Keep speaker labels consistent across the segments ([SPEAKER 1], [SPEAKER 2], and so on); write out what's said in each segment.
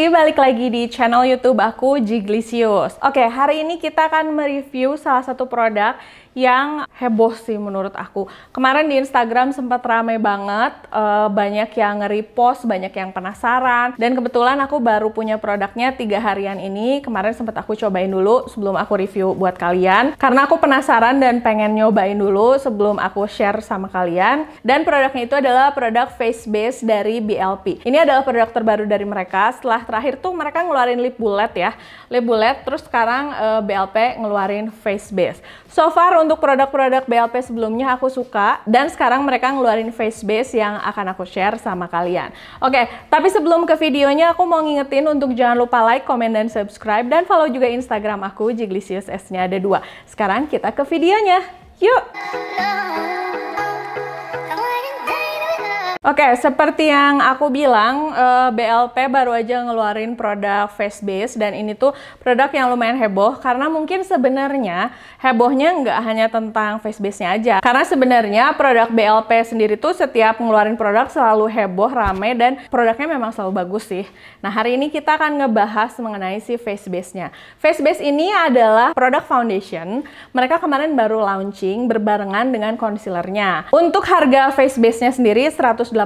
[SPEAKER 1] Balik lagi di channel YouTube aku, Jiglisius. Oke, hari ini kita akan mereview salah satu produk yang heboh sih menurut aku. Kemarin di Instagram sempat rame banget, banyak yang nge-repost, banyak yang penasaran. Dan kebetulan aku baru punya produknya 3 harian ini. Kemarin sempat aku cobain dulu sebelum aku review buat kalian. Karena aku penasaran dan pengen nyobain dulu sebelum aku share sama kalian. Dan produknya itu adalah produk face base dari BLP. Ini adalah produk terbaru dari mereka. Setelah terakhir tuh mereka ngeluarin lip bullet ya. Lip bullet, terus sekarang BLP ngeluarin face base. So far untuk produk-produk BLP sebelumnya aku suka, dan sekarang mereka ngeluarin face base yang akan aku share sama kalian. Oke, tapi sebelum ke videonya aku mau ngingetin untuk jangan lupa like, comment, dan subscribe, dan follow juga Instagram aku, Jiglisius, S-nya ada 2. Sekarang kita ke videonya, yuk! Oke, seperti yang aku bilang, BLP baru aja ngeluarin produk face base, dan ini tuh produk yang lumayan heboh karena mungkin sebenarnya hebohnya nggak hanya tentang face base-nya aja. Karena sebenarnya produk BLP sendiri tuh setiap ngeluarin produk selalu heboh, rame, dan produknya memang selalu bagus sih. Nah, hari ini kita akan ngebahas mengenai si face base-nya. Face base ini adalah produk foundation. Mereka kemarin baru launching berbarengan dengan concealer-nya. Untuk harga face base-nya sendiri 189.000.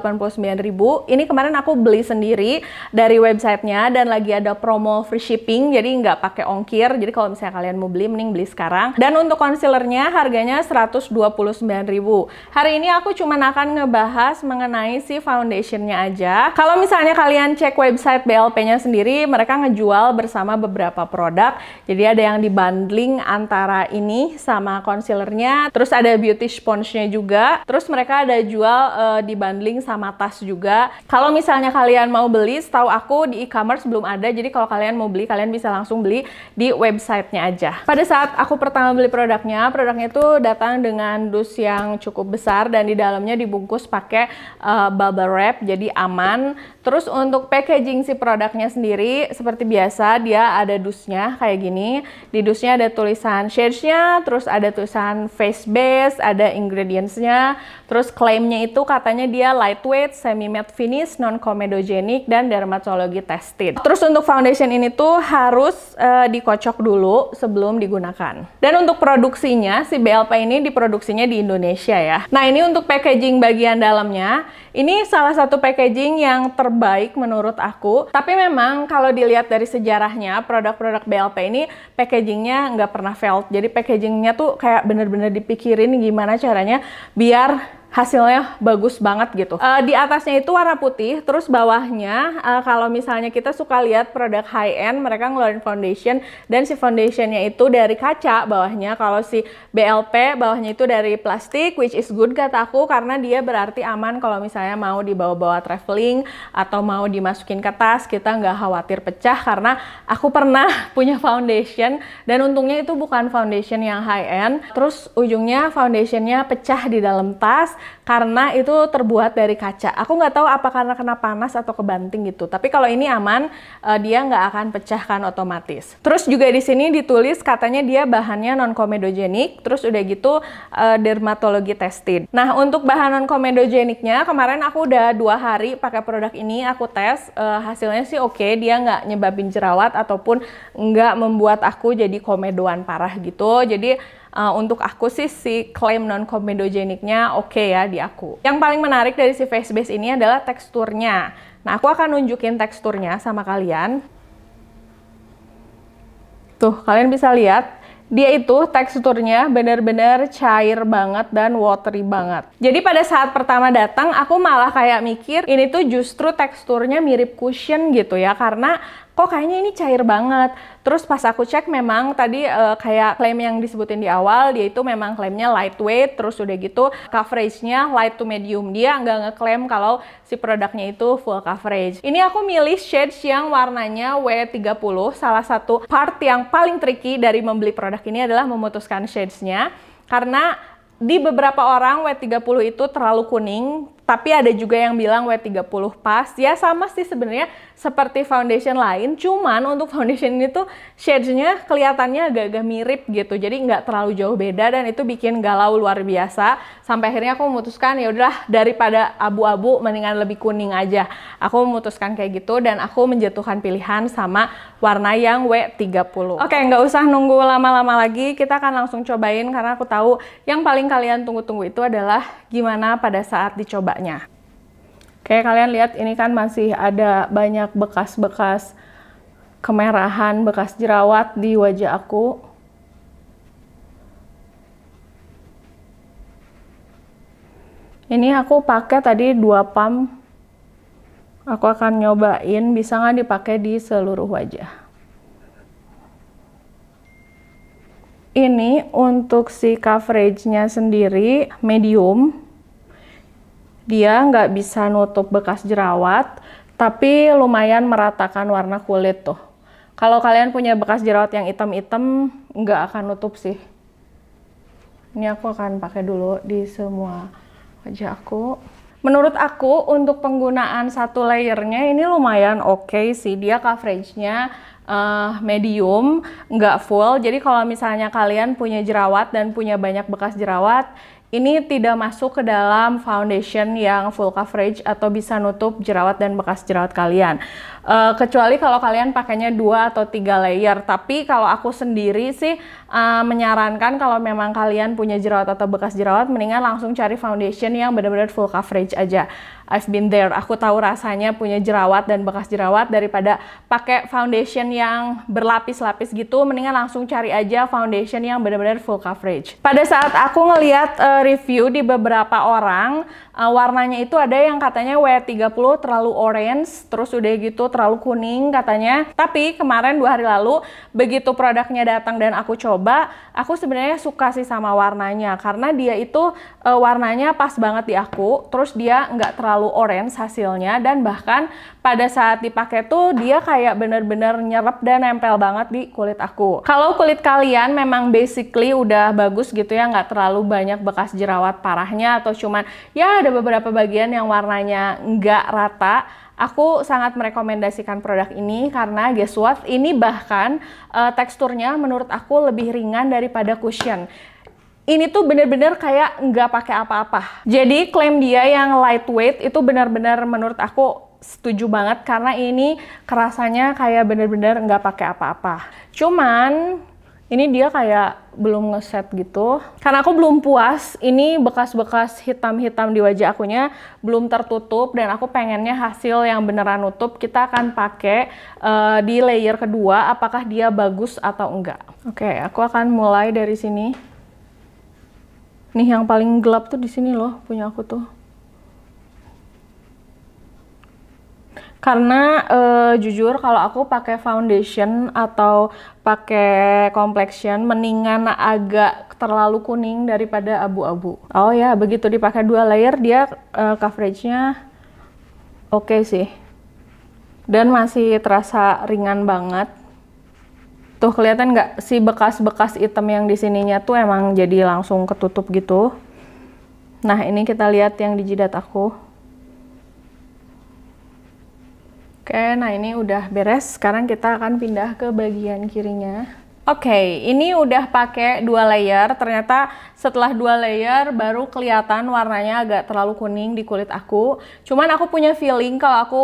[SPEAKER 1] Ini kemarin aku beli sendiri dari websitenya dan lagi ada promo free shipping, jadi nggak pakai ongkir. Jadi kalau misalnya kalian mau beli, mending beli sekarang. Dan untuk concealernya harganya 129.000. Hari ini aku cuma akan ngebahas mengenai si foundationnya aja. Kalau misalnya kalian cek website BLP-nya sendiri, mereka ngejual bersama beberapa produk. Jadi ada yang dibundling antara ini sama concealernya, terus ada beauty sponge-nya juga, terus mereka ada jual dibundling sama tas juga. Kalau misalnya kalian mau beli, setahu aku di e-commerce belum ada, jadi kalau kalian mau beli, kalian bisa langsung beli di websitenya aja. Pada saat aku pertama beli produknya itu datang dengan dus yang cukup besar dan di dalamnya dibungkus pakai bubble wrap, jadi aman. Terus untuk packaging si produknya sendiri, seperti biasa dia ada dusnya kayak gini. Di dusnya ada tulisan shades-nya, terus ada tulisan face base, ada ingredients-nya, terus klaimnya itu katanya dia lightweight, semi matte finish, non comedogenic, dan dermatologi tested. Terus untuk foundation ini tuh harus dikocok dulu sebelum digunakan. Dan untuk produksinya, si BLP ini diproduksinya di Indonesia ya. Nah, ini untuk packaging bagian dalamnya. Ini salah satu packaging yang terbaik menurut aku. Tapi memang kalau dilihat dari sejarahnya, produk-produk BLP ini packagingnya nggak pernah failed. Jadi packagingnya tuh kayak bener-bener dipikirin gimana caranya biar hasilnya bagus banget gitu. Di atasnya itu warna putih, terus bawahnya kalau misalnya kita suka lihat produk high end, mereka ngeluarin foundation dan si foundationnya itu dari kaca bawahnya. Kalau si BLP bawahnya itu dari plastik, which is good kata aku, karena dia berarti aman kalau misalnya mau dibawa-bawa traveling atau mau dimasukin ke tas, kita nggak khawatir pecah. Karena aku pernah punya foundation dan untungnya itu bukan foundation yang high end, terus ujungnya foundationnya pecah di dalam tas karena itu terbuat dari kaca. Aku nggak tahu apa karena kena panas atau kebanting gitu. Tapi kalau ini aman, dia nggak akan pecahkan otomatis. Terus juga di sini ditulis katanya dia bahannya non comedogenic. Terus udah gitu dermatologi tested. Nah, untuk bahan non comedogenicnya kemarin aku udah 2 hari pakai produk ini, aku tes. Hasilnya sih oke, dia nggak nyebabin jerawat ataupun nggak membuat aku jadi komedoan parah gitu. Jadi untuk aku sih si klaim non comedogenicnya oke ya di aku. Yang paling menarik dari si face base ini adalah teksturnya. Nah, aku akan nunjukin teksturnya sama kalian. Tuh, kalian bisa lihat. Dia itu teksturnya benar-benar cair banget dan watery banget. Jadi pada saat pertama datang, aku malah kayak mikir ini tuh justru teksturnya mirip cushion gitu ya. Karena kok kayaknya ini cair banget. Terus pas aku cek memang tadi kayak klaim yang disebutin di awal, dia itu memang klaimnya lightweight, terus udah gitu coveragenya light to medium. Dia nggak ngeklaim kalau si produknya itu full coverage. Ini aku milih shades yang warnanya W30. Salah satu part yang paling tricky dari membeli produk ini adalah memutuskan shadesnya, karena di beberapa orang W30 itu terlalu kuning, tapi ada juga yang bilang W30 pas. Ya sama sih sebenarnya seperti foundation lain, cuman untuk foundation ini tuh shades-nya kelihatannya agak-agak mirip gitu. Jadi nggak terlalu jauh beda dan itu bikin galau luar biasa. Sampai akhirnya aku memutuskan ya udahlah, daripada abu-abu mendingan lebih kuning aja. Aku memutuskan kayak gitu dan aku menjatuhkan pilihan sama warna yang W30. Oke, nggak usah nunggu lama-lama lagi, kita akan langsung cobain karena aku tahu yang paling kalian tunggu-tunggu itu adalah gimana pada saat dicobanya. Oke, kalian lihat ini kan masih ada banyak bekas-bekas kemerahan, bekas jerawat di wajah aku. Ini aku pakai tadi 2 pump. Aku akan nyobain bisa nggak dipakai di seluruh wajah. Ini untuk si coveragenya sendiri medium. Dia nggak bisa nutup bekas jerawat, tapi lumayan meratakan warna kulit tuh. Kalau kalian punya bekas jerawat yang hitam-hitam, nggak akan nutup sih. Ini aku akan pakai dulu di semua wajah aku. Menurut aku untuk penggunaan satu layernya ini lumayan oke sih. Dia coveragenya medium, nggak full. Jadi kalau misalnya kalian punya jerawat dan punya banyak bekas jerawat, ini tidak masuk ke dalam foundation yang full coverage atau bisa nutup jerawat dan bekas jerawat kalian. Kecuali kalau kalian pakainya 2 atau 3 layer. Tapi kalau aku sendiri sih menyarankan kalau memang kalian punya jerawat atau bekas jerawat, mendingan langsung cari foundation yang benar-benar full coverage aja. I've been there. Aku tahu rasanya punya jerawat dan bekas jerawat daripada pakai foundation yang berlapis-lapis gitu. Mendingan langsung cari aja foundation yang benar-benar full coverage. Pada saat aku ngeliat review di beberapa orang, warnanya itu ada yang katanya W30 terlalu orange, terus udah gitu terlalu kuning katanya. Tapi kemarin 2 hari lalu begitu produknya datang dan aku coba, aku sebenarnya suka sih sama warnanya karena dia itu warnanya pas banget di aku. Terus dia nggak terlalu orange hasilnya, dan bahkan pada saat dipakai tuh dia kayak bener-bener nyerap dan nempel banget di kulit aku. Kalau kulit kalian memang basically udah bagus gitu ya, nggak terlalu banyak bekas jerawat parahnya atau cuman ya ada beberapa bagian yang warnanya nggak rata, aku sangat merekomendasikan produk ini karena guess what, ini bahkan teksturnya menurut aku lebih ringan daripada cushion. Ini tuh bener-bener kayak nggak pakai apa-apa. Jadi klaim dia yang lightweight itu benar-benar menurut aku setuju banget karena ini kerasanya kayak bener-bener nggak pakai apa-apa. Cuman ini dia kayak belum ngeset gitu. Karena aku belum puas, ini bekas-bekas hitam-hitam di wajah akunya belum tertutup dan aku pengennya hasil yang beneran nutup. Kita akan pakai di layer kedua apakah dia bagus atau enggak. Oke, aku akan mulai dari sini. Nih yang paling gelap tuh di sini loh punya aku tuh. Karena jujur kalau aku pakai foundation atau pakai complexion mendingan agak terlalu kuning daripada abu-abu. Oh ya, begitu dipakai 2 layer dia coveragenya oke sih. Dan masih terasa ringan banget. Tuh kelihatan nggak si bekas-bekas hitam yang di sininya tuh emang jadi langsung ketutup gitu. Nah ini kita lihat yang di jidat aku. Oke, nah ini udah beres. Sekarang kita akan pindah ke bagian kirinya. Oke, ini udah pakai 2 layer. Ternyata setelah 2 layer baru kelihatan warnanya agak terlalu kuning di kulit aku. Cuman aku punya feeling kalau aku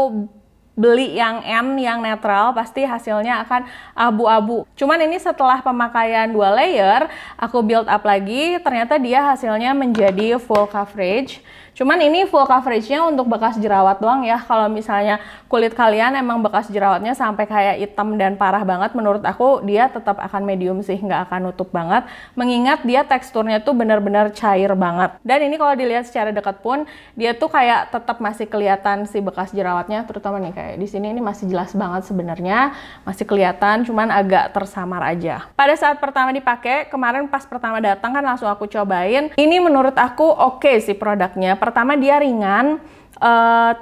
[SPEAKER 1] beli yang N, yang netral, pasti hasilnya akan abu-abu. Cuman ini setelah pemakaian 2 layer, aku build up lagi, ternyata dia hasilnya menjadi full coverage. Cuman ini full coveragenya untuk bekas jerawat doang ya. Kalau misalnya kulit kalian emang bekas jerawatnya sampai kayak hitam dan parah banget, menurut aku dia tetap akan medium sih, nggak akan nutup banget. Mengingat dia teksturnya tuh benar-benar cair banget. Dan ini kalau dilihat secara dekat pun, dia tuh kayak tetap masih kelihatan si bekas jerawatnya, terutama nih kayak di sini ini masih jelas banget sebenarnya, masih kelihatan, cuman agak tersamar aja. Pada saat pertama dipakai, kemarin pas pertama datang kan langsung aku cobain. Ini menurut aku oke sih produknya. Pertama dia ringan,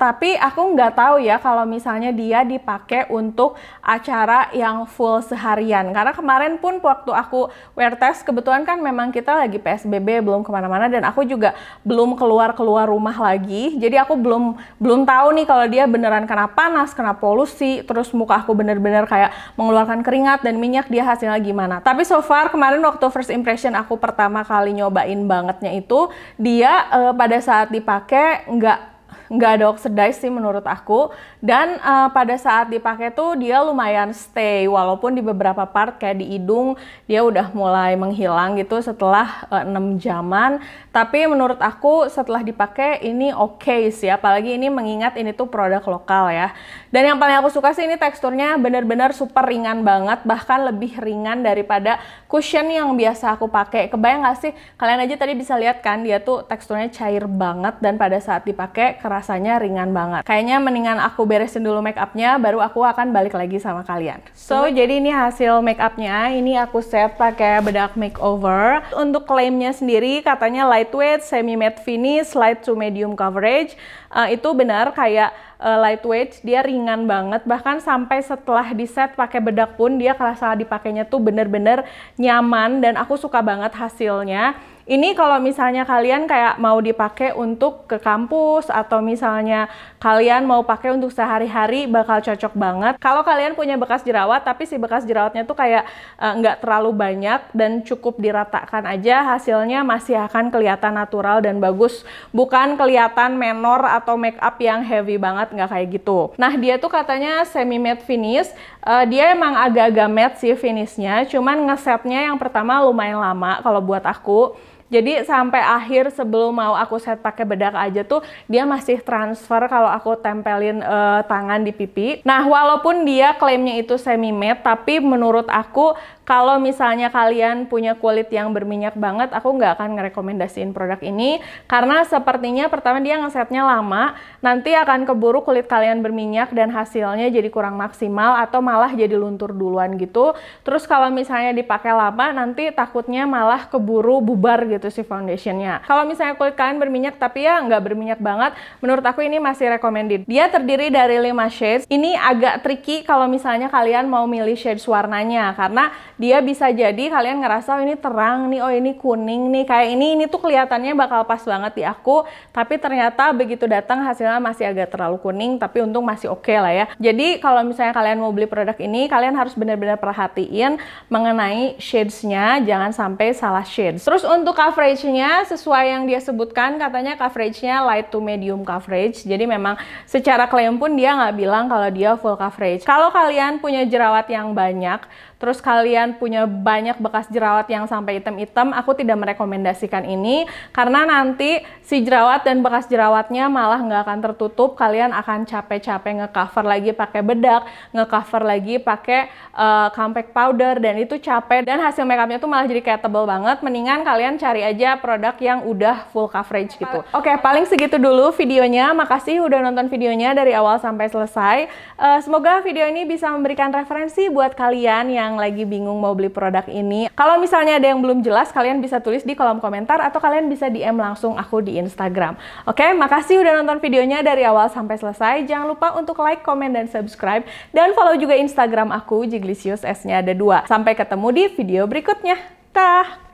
[SPEAKER 1] tapi aku nggak tahu ya kalau misalnya dia dipakai untuk acara yang full seharian. Karena kemarin pun waktu aku wear test, kebetulan kan memang kita lagi PSBB, belum kemana-mana, dan aku juga belum keluar rumah lagi. Jadi aku belum tahu nih kalau dia beneran kena panas, kena polusi, terus muka aku bener-bener kayak mengeluarkan keringat dan minyak, dia hasilnya gimana. Tapi so far kemarin waktu first impression aku pertama kali nyobain bangetnya itu, dia pada saat dipakai nggak ada oxidize sih menurut aku, dan pada saat dipakai tuh dia lumayan stay, walaupun di beberapa part kayak di hidung dia udah mulai menghilang gitu setelah 6 jaman. Tapi menurut aku setelah dipakai ini oke sih, apalagi ini mengingat ini tuh produk lokal ya. Dan yang paling aku suka sih ini teksturnya bener-bener super ringan banget, bahkan lebih ringan daripada cushion yang biasa aku pakai. Kebayang nggak sih, kalian aja tadi bisa lihat kan dia tuh teksturnya cair banget, dan pada saat dipakai rasanya ringan banget. Kayaknya mendingan aku beresin dulu make upnya, baru aku akan balik lagi sama kalian. So, jadi ini hasil make upnya. Ini aku set pakai bedak makeover. Untuk klaimnya sendiri katanya lightweight, semi matte finish, light to medium coverage. Itu benar, kayak lightweight, dia ringan banget. Bahkan sampai setelah di set pakai bedak pun dia kerasa dipakainya tuh bener-bener nyaman, dan aku suka banget hasilnya. Ini kalau misalnya kalian kayak mau dipakai untuk ke kampus, atau misalnya kalian mau pakai untuk sehari-hari, bakal cocok banget. Kalau kalian punya bekas jerawat, tapi si bekas jerawatnya tuh kayak nggak terlalu banyak dan cukup diratakan aja, hasilnya masih akan kelihatan natural dan bagus. Bukan kelihatan menor atau make up yang heavy banget, nggak kayak gitu. Nah, dia tuh katanya semi matte finish. Dia emang agak-agak matte sih finishnya, cuman ngesetnya yang pertama lumayan lama kalau buat aku. Jadi sampai akhir sebelum mau aku set pakai bedak aja tuh dia masih transfer kalau aku tempelin tangan di pipi. Nah, walaupun dia klaimnya itu semi matte, tapi menurut aku kalau misalnya kalian punya kulit yang berminyak banget, aku nggak akan ngerekomendasiin produk ini, karena sepertinya pertama dia ngesetnya lama, nanti akan keburu kulit kalian berminyak dan hasilnya jadi kurang maksimal atau malah jadi luntur duluan gitu. Terus kalau misalnya dipakai lama, nanti takutnya malah keburu bubar gitu si foundationnya. Kalau misalnya kulit kalian berminyak tapi ya nggak berminyak banget, menurut aku ini masih recommended. Dia terdiri dari 5 shades. Ini agak tricky kalau misalnya kalian mau milih shades warnanya, karena dia bisa jadi kalian ngerasa oh, ini terang nih, oh ini kuning nih, kayak ini tuh kelihatannya bakal pas banget di aku, tapi ternyata begitu datang hasilnya masih agak terlalu kuning, tapi untung masih oke lah ya. Jadi kalau misalnya kalian mau beli produk ini, kalian harus benar-benar perhatiin mengenai shades-nya, jangan sampai salah shades. Terus untuk coverage-nya sesuai yang dia sebutkan, katanya coverage-nya light to medium coverage. Jadi memang secara klaim pun dia nggak bilang kalau dia full coverage. Kalau kalian punya jerawat yang banyak, terus kalian punya banyak bekas jerawat yang sampai hitam-hitam, aku tidak merekomendasikan ini, karena nanti si jerawat dan bekas jerawatnya malah nggak akan tertutup. Kalian akan capek-capek ngecover lagi pakai bedak, ngecover lagi pakai compact powder, dan itu capek, dan hasil makeupnya tuh malah jadi kayak tebel banget. Mendingan kalian cari aja produk yang udah full coverage gitu. Oke, paling segitu dulu videonya. Makasih udah nonton videonya dari awal sampai selesai. Semoga video ini bisa memberikan referensi buat kalian yang lagi bingung mau beli produk ini. Kalau misalnya ada yang belum jelas, kalian bisa tulis di kolom komentar, atau kalian bisa DM langsung aku di Instagram. Oke, makasih udah nonton videonya dari awal sampai selesai. Jangan lupa untuk like, komen, dan subscribe, dan follow juga Instagram aku, Jiglisius, S-nya ada 2. Sampai ketemu di video berikutnya. Dah!